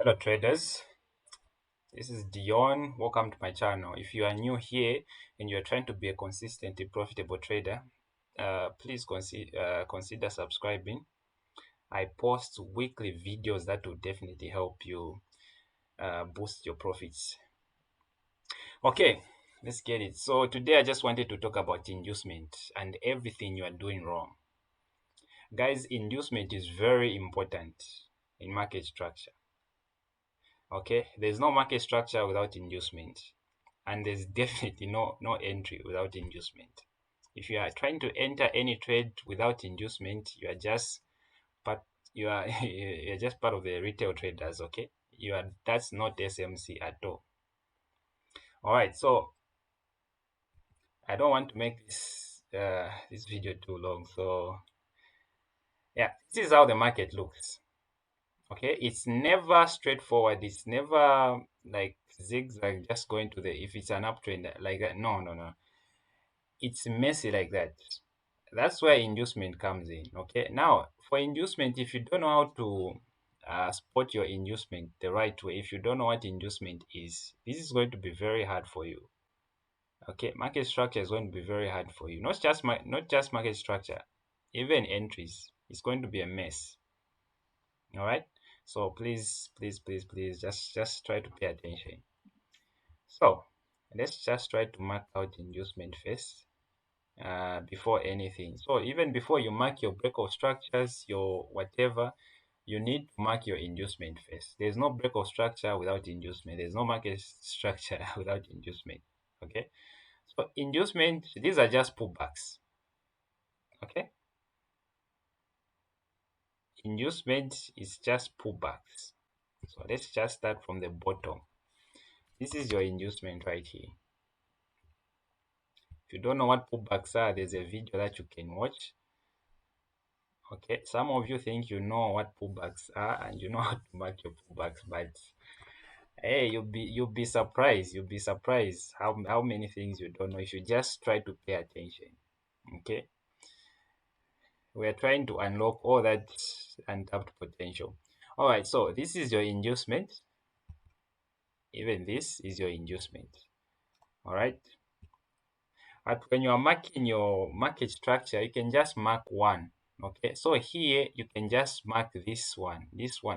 Hello traders, this is Dion. Welcome to my channel. If you are new here and you are trying to be a consistently profitable trader, please consider subscribing. I post weekly videos that will definitely help you boost your profits. Okay, let's get it. So today I just wanted to talk about inducement and everything you are doing wrong. Guys, inducement is very important in market structure. Okay, there's no market structure without inducement, and there's definitely no entry without inducement. If you are trying to enter any trade without inducement, you are just part you are you're just part of the retail traders. Okay, you are that's not SMC at all. All right, so I don't want to make this video too long. So yeah, this is how the market looks. Okay, it's never straightforward. It's never like zigzag, just going to the if it's an uptrend like that. No. It's messy like that. That's where inducement comes in. Okay, now for inducement, if you don't know how to spot your inducement the right way, if you don't know what inducement is, this is going to be very hard for you. Okay, market structure is going to be very hard for you. Not just market structure, even entries. It's going to be a mess. All right, so please just try to pay attention. So let's just try to mark out inducement first before anything. So even before you mark your break of structures, your whatever, you need to mark your inducement first. There's no break of structure without inducement. There's no market structure without inducement. Okay, so inducement, these are just pullbacks. Okay, inducement is just pullbacks. So let's just start from the bottom. This is your inducement right here. If you don't know what pullbacks are, there's a video that you can watch. Okay, some of you think you know what pullbacks are and you know how to mark your pullbacks, but hey, you'll be surprised. You'll be surprised how many things you don't know if you just try to pay attention. Okay, we are trying to unlock all that untapped potential. All right, so this is your inducement. Even this is your inducement. All right. But when you are marking your market structure, you can just mark one. Okay, so here you can just mark this one,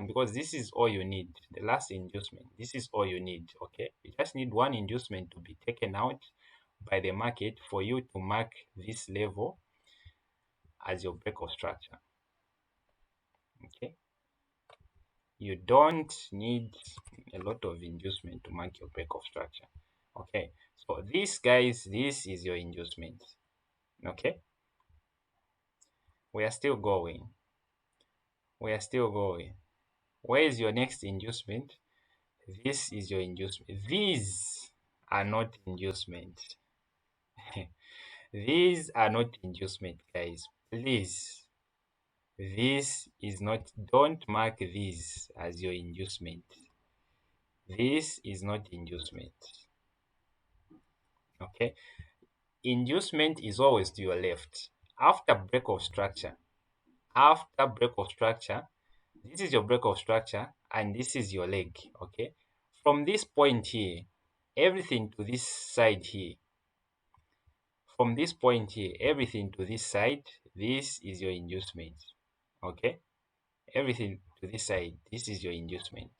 because this is all you need. The last inducement, this is all you need. Okay, you just need one inducement to be taken out by the market for you to mark this level as your break of structure. Okay, you don't need a lot of inducement to mark your break of structure. Okay, so this, guys, this is your inducement. Okay, we are still going. We are still going. Where is your next inducement? This is your inducement. These are not inducement. These are not inducement, guys. Please. This is not, don't mark these as your inducement. This is not inducement. Okay. Inducement is always to your left. After break of structure, after break of structure, this is your break of structure and this is your leg. Okay, from this point here, everything to this side here, from this point here, everything to this side, this is your inducement. Okay, everything to this side, this is your inducement.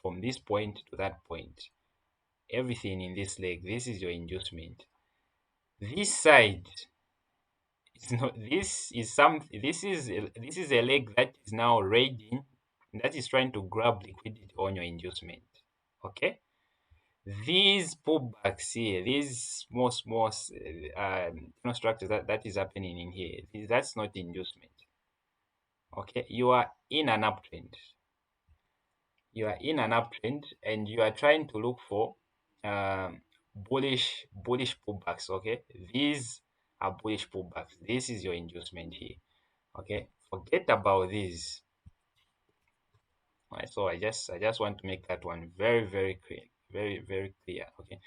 From this point to that point, everything in this leg, this is your inducement. This side is not, this is a leg that is now raiding, that is trying to grab liquidity on your inducement. Okay, these pullbacks here, these small structures that is happening in here, that's not inducement. Okay, you are in an uptrend. You are in an uptrend and you are trying to look for bullish pullbacks. Okay, these are bullish pullbacks. This is your inducement here. Okay, forget about this. Right, so I just want to make that one very clear, very clear. Okay,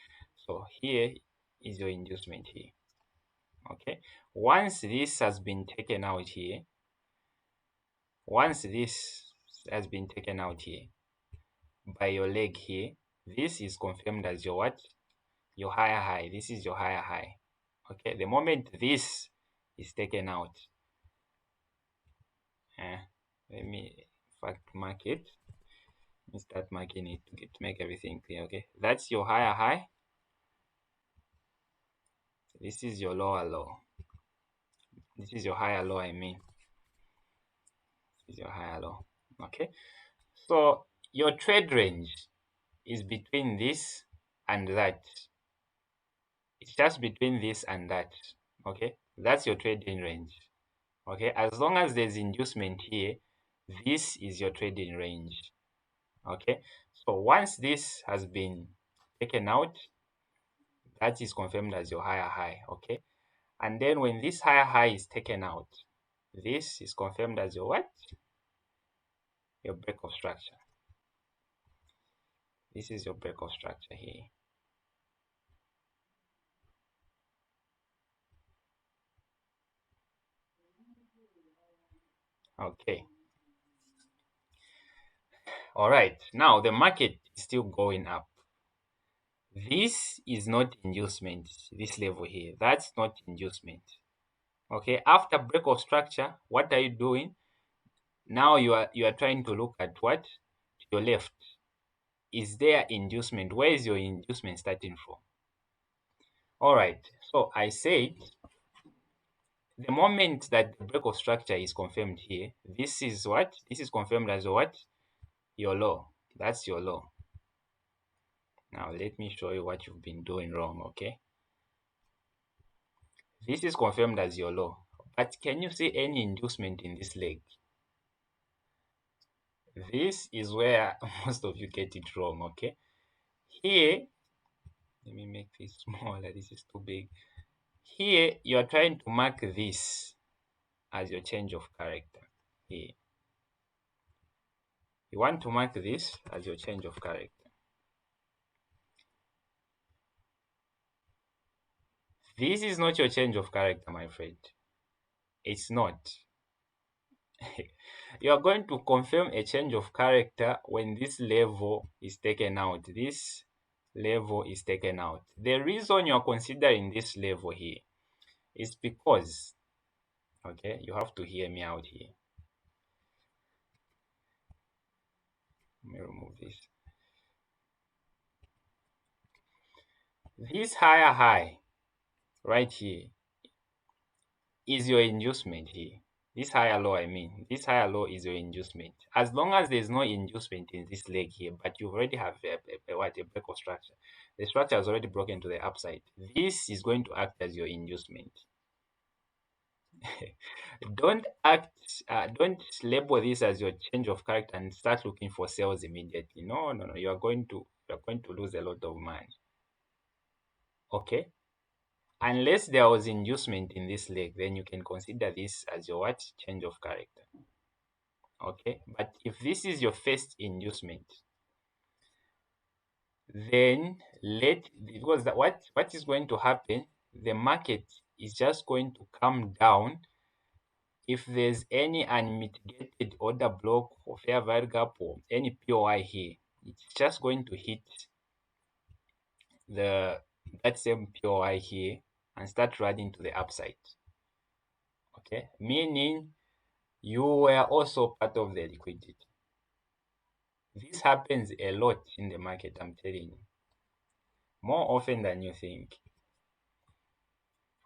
so here is your inducement here. Okay, once this has been taken out here, once this has been taken out here, by your leg here. This is confirmed as your what? Your higher high. This is your higher high. Okay, the moment this is taken out, uh, let me in fact mark it. Let me start marking it to make everything clear. Okay, that's your higher high. This is your lower low. This is your higher low, I mean. This is your higher low. Okay, so your trade range is between this and that. It's just between this and that. Okay, that's your trading range. Okay, as long as there's inducement here, this is your trading range. Okay, so once this has been taken out, that is confirmed as your higher high. Okay, and then when this higher high is taken out, this is confirmed as your what? Your break of structure. This is your break of structure here. Okay, all right, now the market is still going up. This is not inducement, this level here, that's not inducement. Okay, after break of structure, what are you doing? Now you are trying to look at what? To your left. Is there inducement? Where is your inducement starting from? All right, so I said the moment that the break of structure is confirmed here, this is what? This is confirmed as what? Your low. That's your low. Now let me show you what you've been doing wrong, okay? This is confirmed as your low. But can you see any inducement in this leg? This is where most of you get it wrong, okay? Here, let me make this smaller. This is too big. Here, you are trying to mark this as your change of character. Here. You want to mark this as your change of character. This is not your change of character, my friend. It's not. You are going to confirm a change of character when this level is taken out. This level is taken out. The reason you are considering this level here is because, okay, you have to hear me out here. Let me remove this. This higher high right here is your inducement here. This higher low, I mean, this higher low is your inducement. As long as there's no inducement in this leg here, but you already have a break of structure. The structure has already broken to the upside. This is going to act as your inducement. Don't label this as your change of character and start looking for sales immediately. No. You're going to lose a lot of money. Okay, unless there was inducement in this leg, then you can consider this as your what? Change of character. Okay, but if this is your first inducement, then because what is going to happen, the market is just going to come down. If there's any unmitigated order block or fair value gap or any POI here, it's just going to hit that same POI here and start running to the upside. Okay, meaning you were also part of the liquidity. This happens a lot in the market, I'm telling you, more often than you think.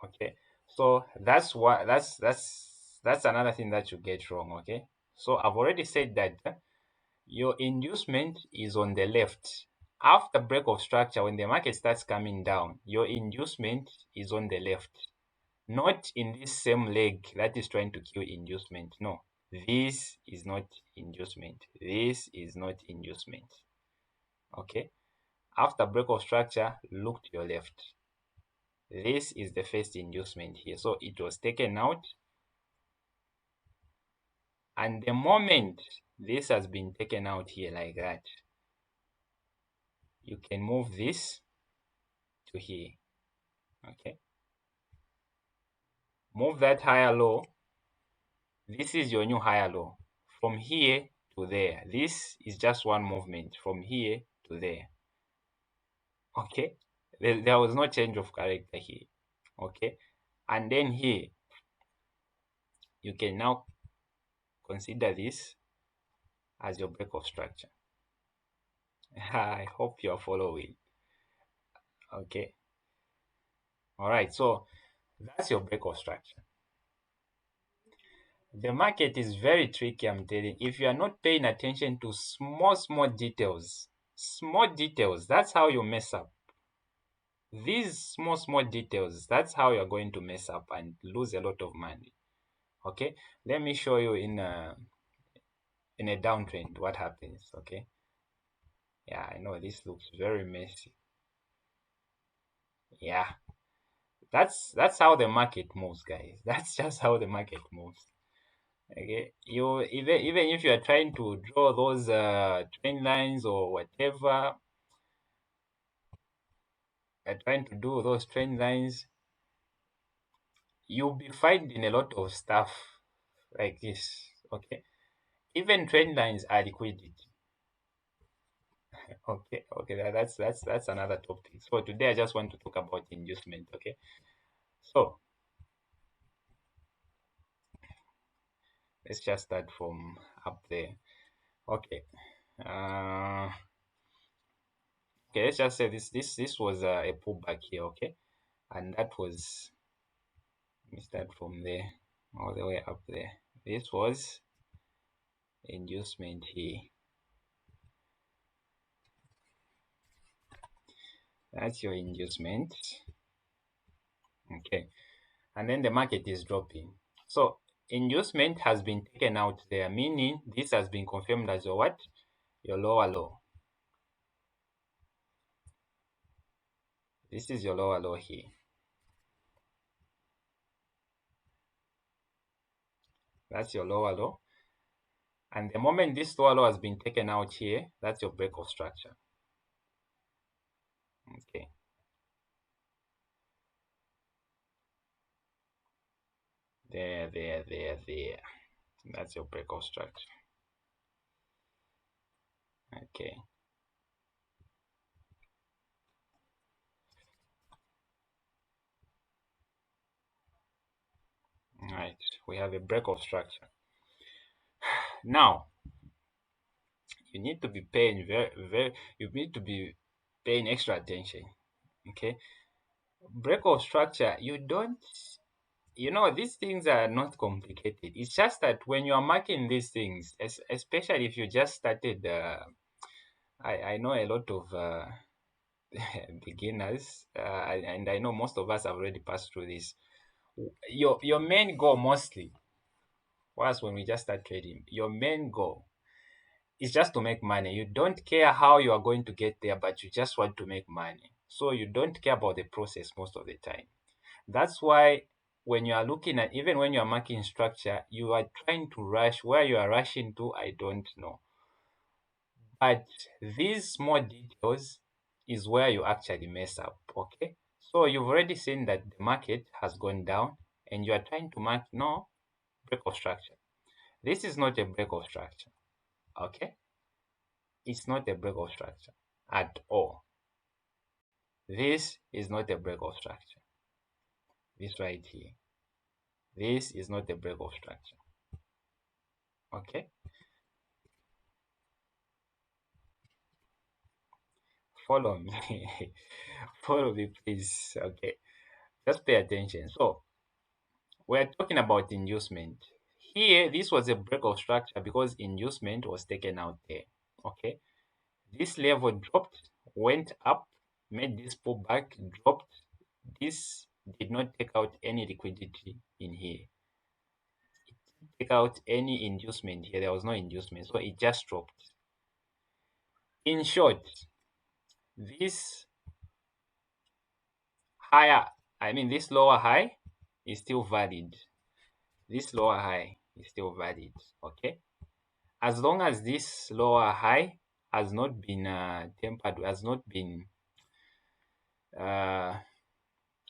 Okay, so that's what that's another thing that you get wrong. Okay, so I've already said that your inducement is on the left. After break of structure, when the market starts coming down, your inducement is on the left, not in this same leg that is trying to kill inducement. No, this is not inducement. This is not inducement. Okay, after break of structure, look to your left. This is the first inducement here. So it was taken out. And the moment this has been taken out here like that, you can move this to here. Okay. Move that higher low. This is your new higher low. From here, to there. This is just one movement from here to there. Okay, there was no change of character here. Okay, and then here you can now consider this as your break of structure. I hope you are following. Okay, all right, so that's your break of structure. The market is very tricky, I'm telling you. If you are not paying attention to small details, that's how you mess up. These small details, that's how you're going to mess up and lose a lot of money. Okay, let me show you in a downtrend what happens. Okay, yeah, I know this looks very messy. Yeah, that's how the market moves, guys. That's just how the market moves. Okay, you even if you are trying to draw those trend lines or whatever, trying to do those trend lines, you'll be finding a lot of stuff like this. Okay, even trend lines are liquidity. Okay, that's another topic. So today I just want to talk about inducement. Okay, so let's just start from up there. Okay, uh, okay, let's just say this was a pullback here. Okay, and that was, let me start from there all the way up there. This was inducement here. That's your inducement. Okay, and then the market is dropping. So inducement has been taken out there, meaning this has been confirmed as your what? Your lower low. This is your lower low here. That's your lower low. And the moment this lower low has been taken out here, that's your break of structure. Okay. There. That's your break of structure. Okay. All right. We have a break of structure. Now, you need to be paying you need to be paying extra attention. Okay. Break of structure, you don't, these things are not complicated. It's just that when you are marking these things, especially if you just started, I know a lot of beginners, and I know most of us have already passed through this. Your main goal mostly, was when we just start trading, your main goal is just to make money. You don't care how you are going to get there, but you just want to make money. So you don't care about the process most of the time. That's why when you are looking at, even when you are marking structure, you are trying to rush. Where you are rushing to, I don't know. But these small details is where you actually mess up. Okay. So you've already seen that the market has gone down and you are trying to mark no break of structure. This is not a break of structure. Okay. It's not a break of structure at all. This is not a break of structure. This right here. This is not a break of structure. Okay. Follow me. Follow me, please. Okay. Just pay attention. So we're talking about inducement. Here, this was a break of structure because inducement was taken out there. Okay. This level dropped, went up, made this pullback, dropped. This did not take out any liquidity in here. It didn't take out any inducement here. There was no inducement. So it just dropped. In short, this higher, this lower high is still valid. This lower high is still valid. Okay. As long as this lower high has not been tempered, has not been, uh,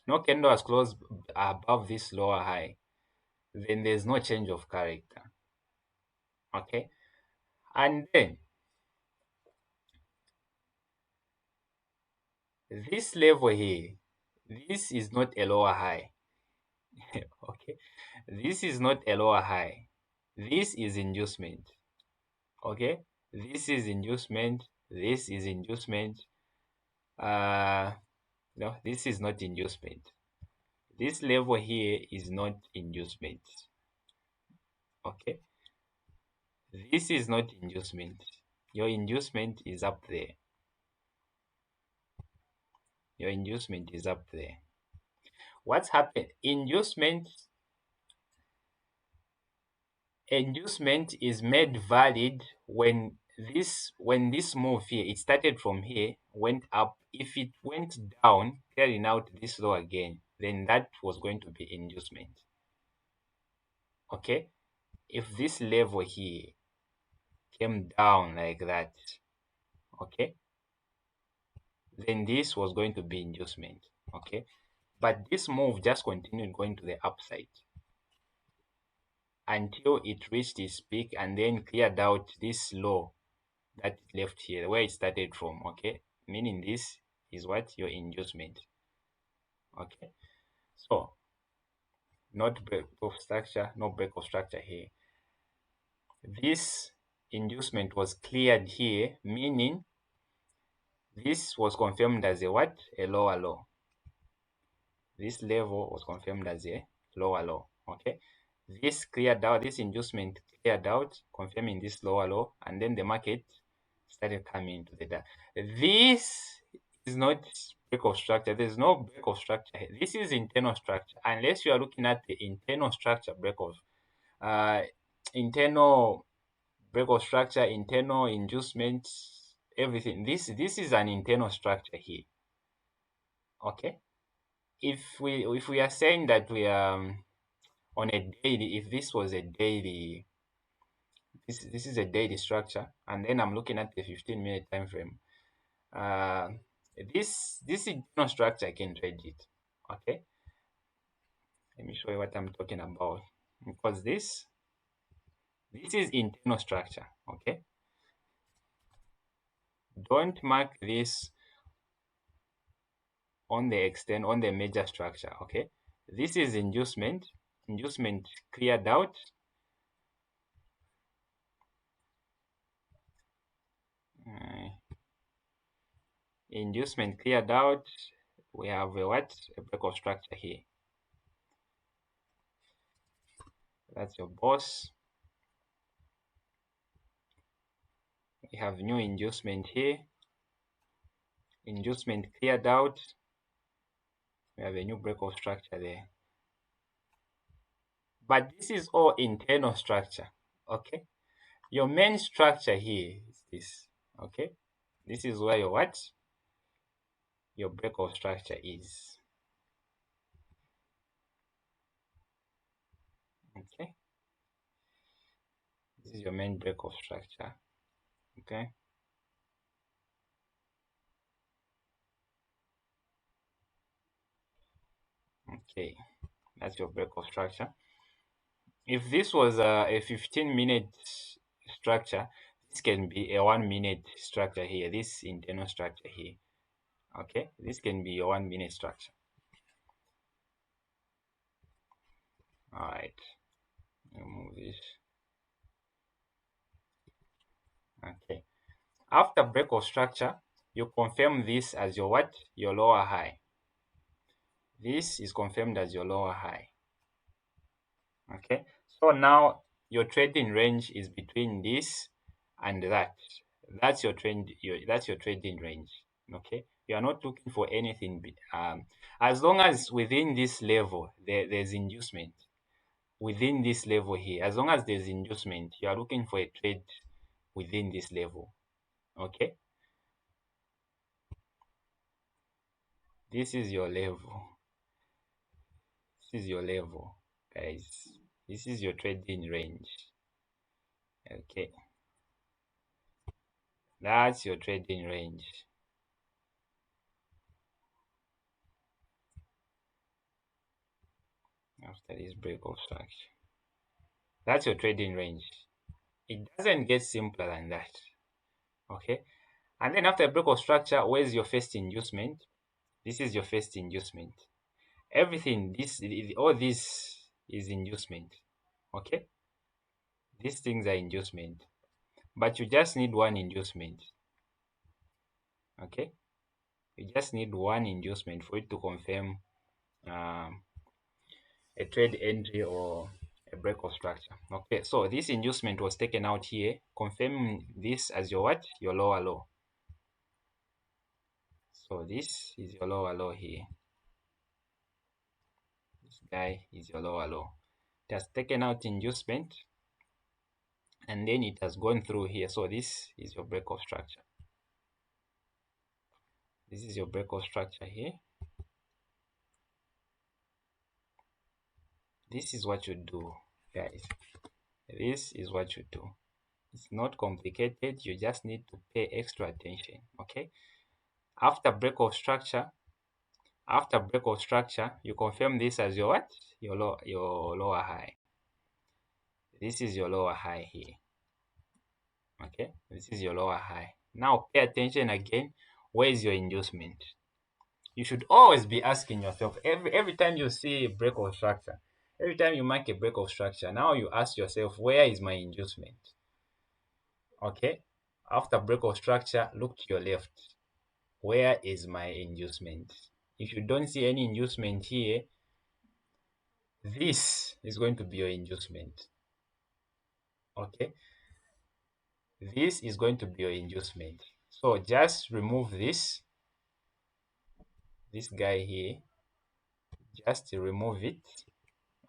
no candle has closed above this lower high, then there's no change of character. Okay. And then this level here, this is not a lower high. Okay, this is not a lower high. This is inducement. Okay, this is inducement. This is inducement. Uh, no, this is not inducement. This level here is not inducement. Okay, this is not inducement. Your inducement is up there. Your inducement is up there. What's happened? Inducement is made valid when this move here, it started from here, went up. If it went down, carrying out this law again, then that was going to be inducement. Okay, if this level here came down like that, okay, then this was going to be inducement. Okay, but this move just continued going to the upside until it reached its peak and then cleared out this low that it left here where it started from. Okay, meaning this is what your inducement. Okay, so not break of structure, no break of structure here. This inducement was cleared here, meaning this was confirmed as a what? A lower low. This level was confirmed as a lower low. Okay, this cleared out, this inducement cleared out, confirming this lower low, and then the market started coming to the dark. This is not break of structure. There's no break of structure here. This is internal structure. Unless you are looking at the internal structure break of uh internal break of structure, internal inducement, everything. This is an internal structure here. Okay. If we are saying that we are on a daily, if this was a daily, this is a daily structure, and then I'm looking at the 15-minute time frame. Uh, this internal structure, I can trade it. Okay, let me show you what I'm talking about, because this is internal structure. Okay, don't mark this on the major structure. Okay, this is inducement cleared out. uh, Inducement cleared out. We have a what? A break of structure here. That's your boss. We have new inducement here. Inducement cleared out. We have a new break of structure there. But this is all internal structure. Okay. Your main structure here is this. Okay. This is where your what? Your break of structure is. Okay. This is your main break of structure. Okay. Okay. That's your break of structure. If this was a 15-minute structure, this can be a 1-minute structure here, this internal structure here. Okay, this can be a 1-minute structure. All right, remove this. Okay, after break of structure, you confirm this as your what? Your lower high. This is confirmed as your lower high. Okay, so now your trading range is between this and that. That's your trend. That's your trading range. Okay, you are not looking for anything. As long as within this level there's inducement. Within this level here, as long as there's inducement, you are looking for a trade within this level. Okay, this is your level. This is your level, guys. This is your trading range. Okay, that's your trading range. After this break of structure, that's your trading range. It doesn't get simpler than that. Okay, and then after a break of structure, where's your first inducement? This is your first inducement. Everything, all this is inducement. Okay, these things are inducement, but you just need one inducement. Okay, you just need one inducement for it to confirm um, a trade entry or a break of structure. Okay, so this inducement was taken out here, confirming this as your what? Your lower low. So this is your lower low here. This guy is your lower low. It has taken out inducement and then it has gone through here. So this is your break of structure. This is your break of structure here. This is what you do, guys. This is what you do. It's not complicated. You just need to pay extra attention. Okay. After break of structure, you confirm this as your what? Your lower high. This is your lower high here. Okay, this is your lower high. Now pay attention again. Where is your inducement? You should always be asking yourself every time you see a break of structure, every time you make a break of structure, now you ask yourself, where is my inducement? Okay, after break of structure, look to your left. Where is my inducement? If you don't see any inducement here, this is going to be your inducement. Okay, this is going to be your inducement. So just remove this guy here, just remove it.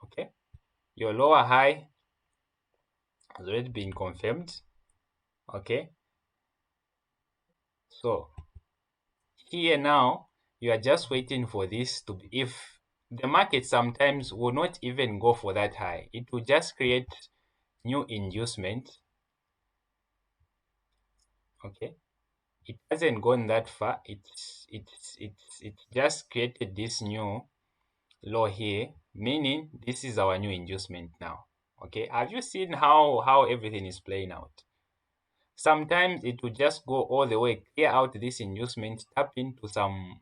Okay, your lower high has already been confirmed. Okay, so here now you are just waiting for this to be, if the market sometimes will not even go for that high, it will just create new inducement. Okay, it hasn't gone that far. It just created this new low here, meaning this is our new inducement now. Okay, have you seen how everything is playing out? Sometimes it will just go all the way, clear out this inducement, tap into some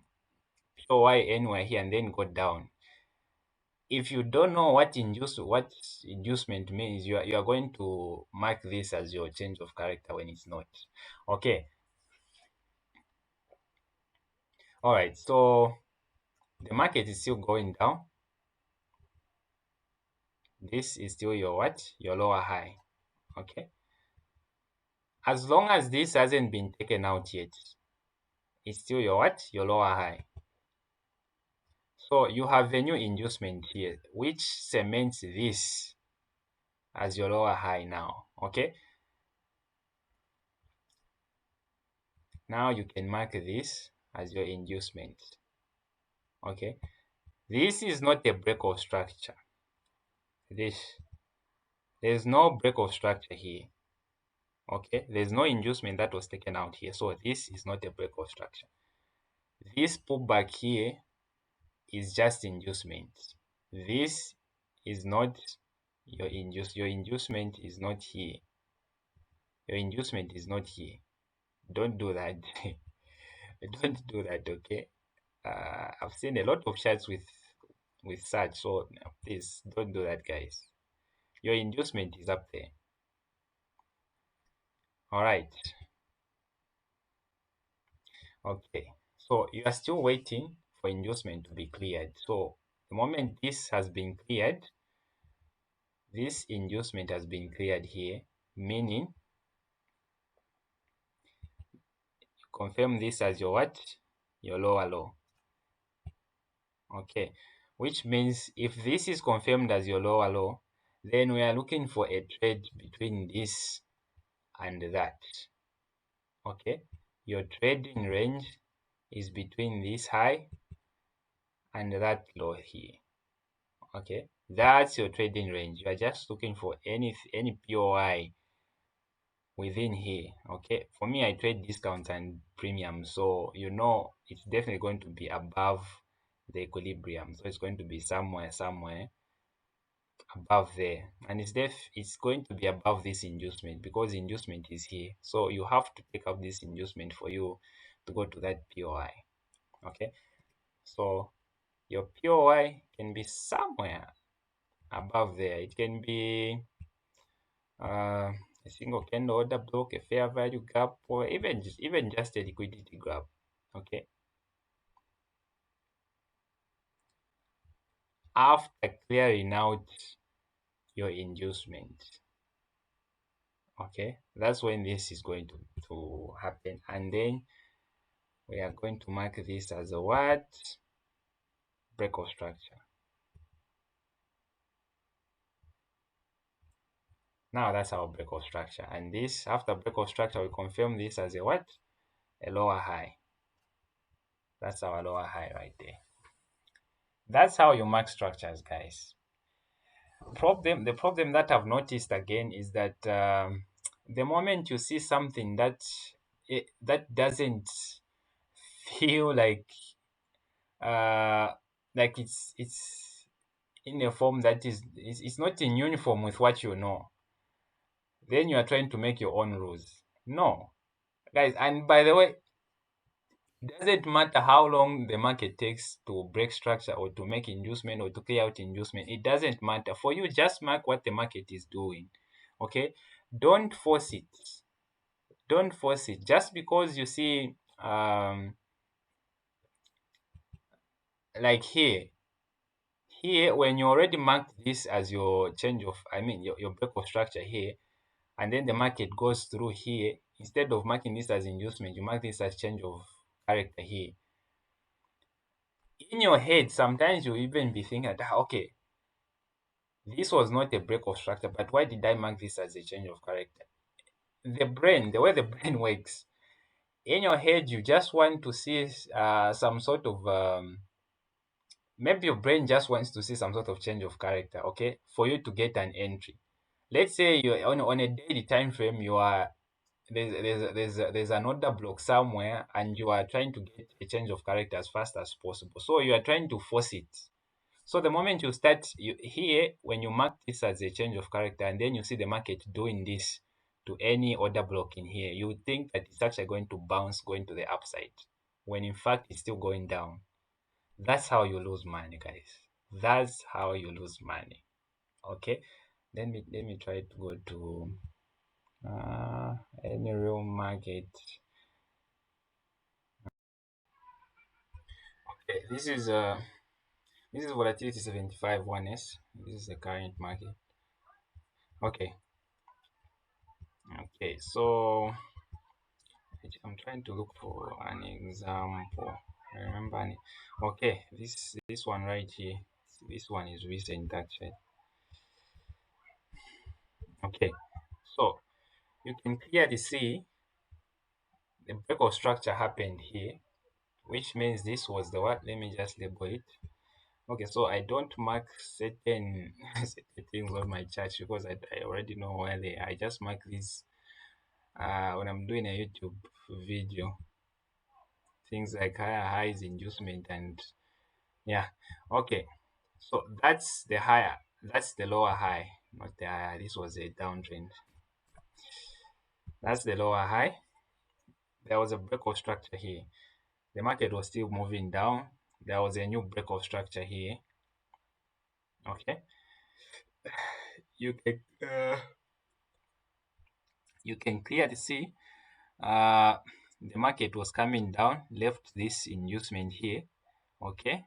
POY anywhere here, and then go down. If you don't know what inducement means, you are going to mark this as your change of character when it's not. Okay. All right. So the market is still going down. This is still your what? Your lower high. Okay. As long as this hasn't been taken out yet, it's still your what? Your lower high. So you have a new inducement here, which cements this as your lower high now. Okay. Now you can mark this as your inducement. Okay. This is not a break of structure. There's no break of structure here. Okay. There's no inducement that was taken out here. So this is not a break of structure. This pullback here is just inducement. This is not your inducement is not here. Your inducement is not here. Don't do that. Don't do that, okay? I've seen a lot of charts with such, so please don't do that, guys. Your inducement is up there. All right. Okay. So you are still waiting for inducement to be cleared. So the moment this has been cleared, this inducement has been cleared here, meaning confirm this as your what? Your lower low. Okay. Which means if this is confirmed as your lower low, then we are looking for a trade between this and that. Okay, your trading range is between this high and that low here. Okay, that's your trading range. You are just looking for any POI within here. Okay, for me, I trade discounts and premiums, so you know it's definitely going to be above the equilibrium. So it's going to be somewhere above there, and it's going to be above this inducement because inducement is here. So you have to take up this inducement for you to go to that POI. Okay, so your POI can be somewhere above there. It can be a single candle order block, a fair value gap, or even just a liquidity grab. Okay, after clearing out your inducement, okay, that's when this is going to happen, and then we are going to mark this as a what? Break of structure. Now that's our break of structure, and this after break of structure we confirm this as a what? A lower high. That's our lower high right there. That's how you mark structures, guys. The problem that I've noticed again is that the moment you see something that doesn't feel uh like it's in a form that it's not in uniform with what you know, then you are trying to make your own rules. No, guys, and by the way, it doesn't matter how long the market takes to break structure or to make inducement or to clear out inducement. It doesn't matter. For you, just mark what the market is doing. Okay? Don't force it. Don't force it. Just because you see like here when you already marked this as your change of your break of structure here, and then the market goes through here, instead of marking this as inducement, you mark this as change of character here. In your head, sometimes you even be thinking that, okay, this was not a break of structure, but why did I mark this as a change of character? The way the brain works, in your head, you just want to see some sort of, maybe your brain just wants to see some sort of change of character, okay, for you to get an entry. Let's say you're on a daily time frame, you are there's an order block somewhere, and you are trying to get a change of character as fast as possible. So you are trying to force it. So the moment you start here, when you mark this as a change of character, and then you see the market doing this to any order block in here, you would think that it's actually going to bounce, going to the upside, when in fact it's still going down. That's how you lose money, guys. That's how you lose money. Okay, let me try to go to any real market. Okay, this is volatility 75 1s. This is the current market. Okay, okay, so I'm trying to look for an example. I remember okay, this one right here. This one is recent actually. Okay, so you can clearly see the break of structure happened here, which means this was the what? Let me just label it. Okay, so I don't mark certain certain things on my chart because I already know where they are. I just mark these when I'm doing a YouTube video. Things like higher highs, inducement, and yeah. Okay, so that's the higher, that's the lower high, not the higher. This was a downtrend. That's the lower high. There was a break of structure here. The market was still moving down. There was a new break of structure here. Okay, you can you can clearly see the market was coming down, left this inducement here. Okay,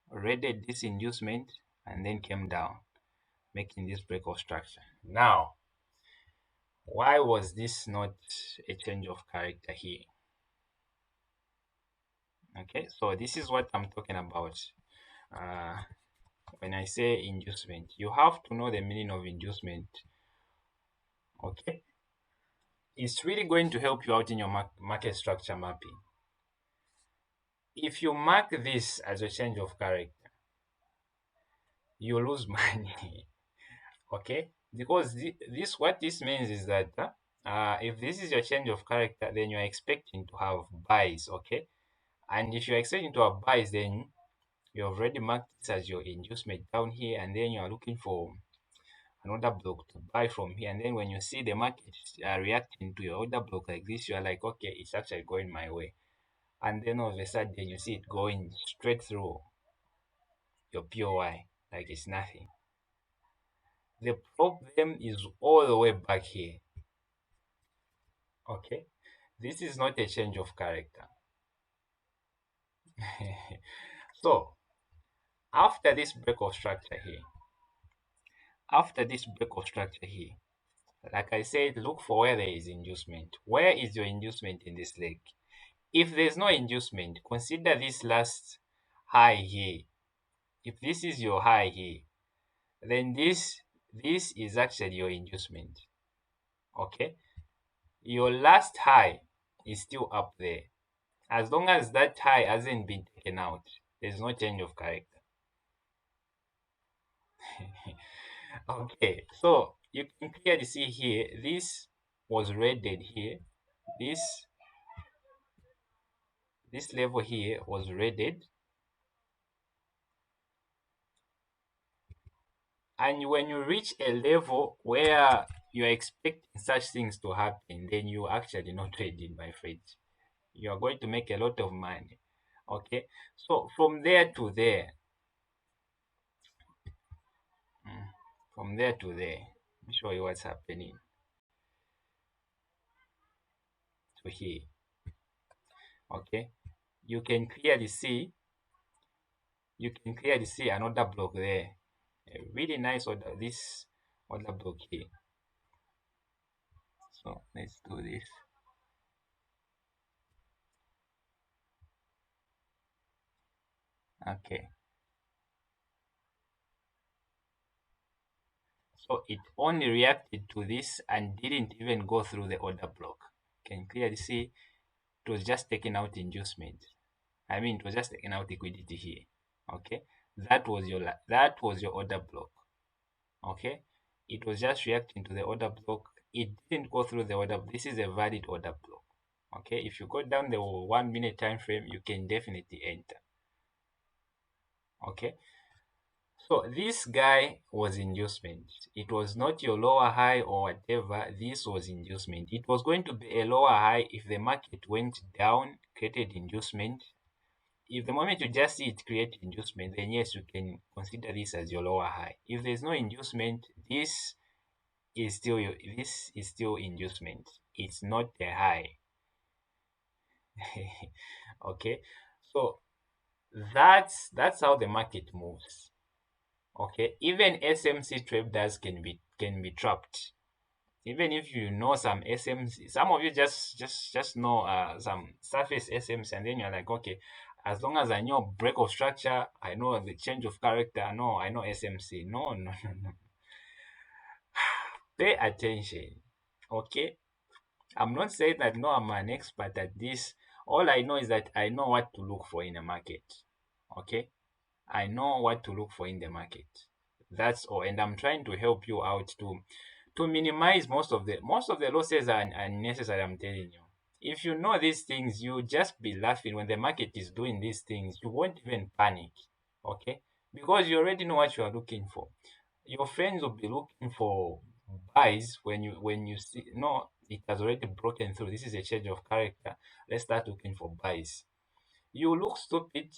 raided this inducement and then came down, making this break of structure. Now, why was this not a change of character here? Okay, so this is what I'm talking about. Uh, when I say inducement, you have to know the meaning of inducement. Okay, it's really going to help you out in your market structure mapping. If you mark this as a change of character, you lose money. Okay, because this what this means is that if this is your change of character, then you're expecting to have buys. Okay, and if you're expecting to have buys, then you have already marked this as your inducement down here, and then you are looking for another block to buy from here. And then when you see the market reacting to your order block like this, you are like, okay, it's actually going my way. And then all of a sudden you see it going straight through your POI like it's nothing. The problem is all the way back here. Okay, this is not a change of character. So after this break of structure here, after this break of structure here, like I said, look for where there is inducement. Where is your inducement in this leg? If there's no inducement, consider this last high here. If this is your high here, then this is actually your inducement. Okay, your last high is still up there. As long as that high hasn't been taken out, there's no change of character. Okay, so you can clearly see here, this was rated here. This this level here was rated, and when you reach a level where you're expecting such things to happen, then you're actually not trading, my friends. You are going to make a lot of money. Okay, so from there to there, mm, from there to there, let me show you what's happening to here. Okay, you can clearly see, you can clearly see another block there, a really nice order, this order block here. So let's do this. Okay, so it only reacted to this and didn't even go through the order block. You can clearly see it was just taking out inducement. I mean, it was just taking out liquidity here. Okay, that was your order block. Okay, it was just reacting to the order block. It didn't go through the order. This is a valid order block. Okay, if you go down the 1 minute time frame, you can definitely enter. Okay, so this guy was inducement. It was not your lower high or whatever. This was inducement. It was going to be a lower high if the market went down, created inducement. If the moment you just see it create inducement, then yes, you can consider this as your lower high. If there's no inducement, this is still inducement. It's not a high. Okay, so that's how the market moves. Okay, even SMC traders can be trapped. Even if you know some SMC, some of you just know some surface SMC, and then you're like, okay, as long as I know break of structure, I know the change of character, no, I know SMC. No, no, no, no. Pay attention. Okay, I'm not saying that no, I'm an expert at this. All I know is that I know what to look for in a market. Okay, I know what to look for in the market. That's all, and I'm trying to help you out to minimize most of the losses are unnecessary. I'm telling you. If you know these things, you just be laughing when the market is doing these things. You won't even panic, okay? Because you already know what you are looking for. Your friends will be looking for buys when you see no, it has already broken through. This is a change of character. Let's start looking for buys. You look stupid.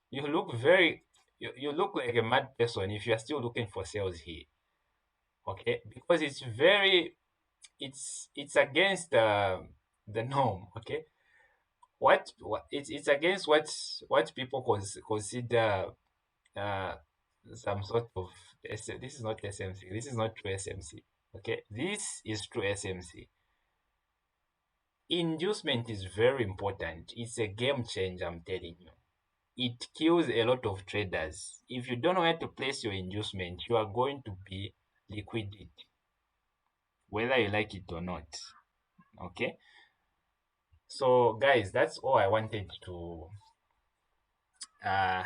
You look very. You look like a mad person if you are still looking for sales here. Okay, because it's against the norm. Okay, what it's against what people consider uh some sort of this is not SMC. This is not true SMC. Okay, this is true SMC. Inducement is very important. It's a game changer, I'm telling you. It kills a lot of traders. If you don't know where to place your inducement, you are going to be liquidity, whether you like it or not. Okay, so guys, that's all I wanted to uh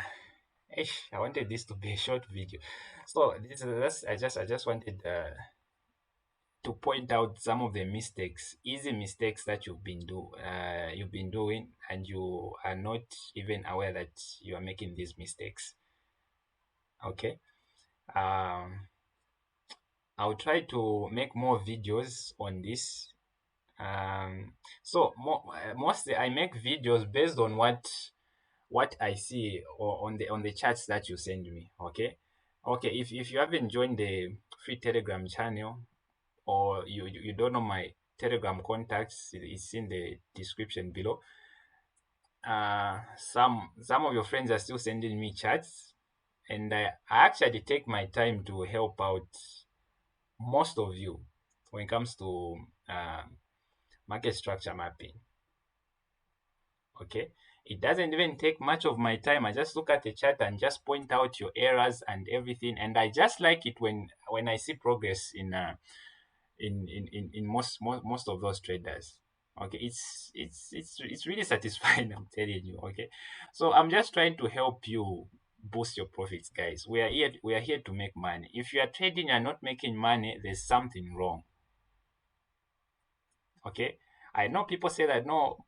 I wanted this to be a short video. So this is I just wanted to point out some of the mistakes, easy mistakes that you've been doing, and you are not even aware that you are making these mistakes. Okay. Um I'll try to make more videos on this. So mostly I make videos based on what I see or on the charts that you send me. Okay, okay. If you haven't joined the free Telegram channel, or you don't know my Telegram contacts, it's in the description below. Some of your friends are still sending me chats, and I actually take my time to help out most of you when it comes to market structure mapping. Okay, it doesn't even take much of my time. I just look at the chart and just point out your errors and everything, and I just like it when I see progress in most of those traders. Okay, it's really satisfying. I'm telling you. Okay, so I'm just trying to help you boost your profits, guys. We are here to make money. If you are trading and not making money, there's something wrong. Okay, I know people say that no.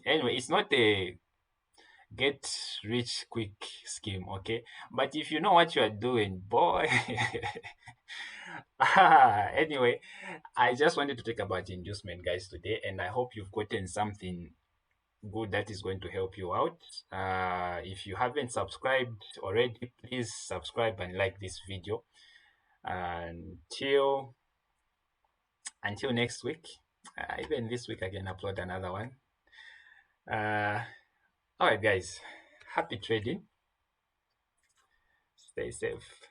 Anyway, it's not a get rich quick scheme. Okay, but if you know what you are doing, boy. Anyway, I just wanted to talk about inducement, guys, today, and I hope you've gotten something good that is going to help you out. If you haven't subscribed already, please subscribe and like this video. Until next week, even this week I can upload another one. All right, guys, happy trading. Stay safe.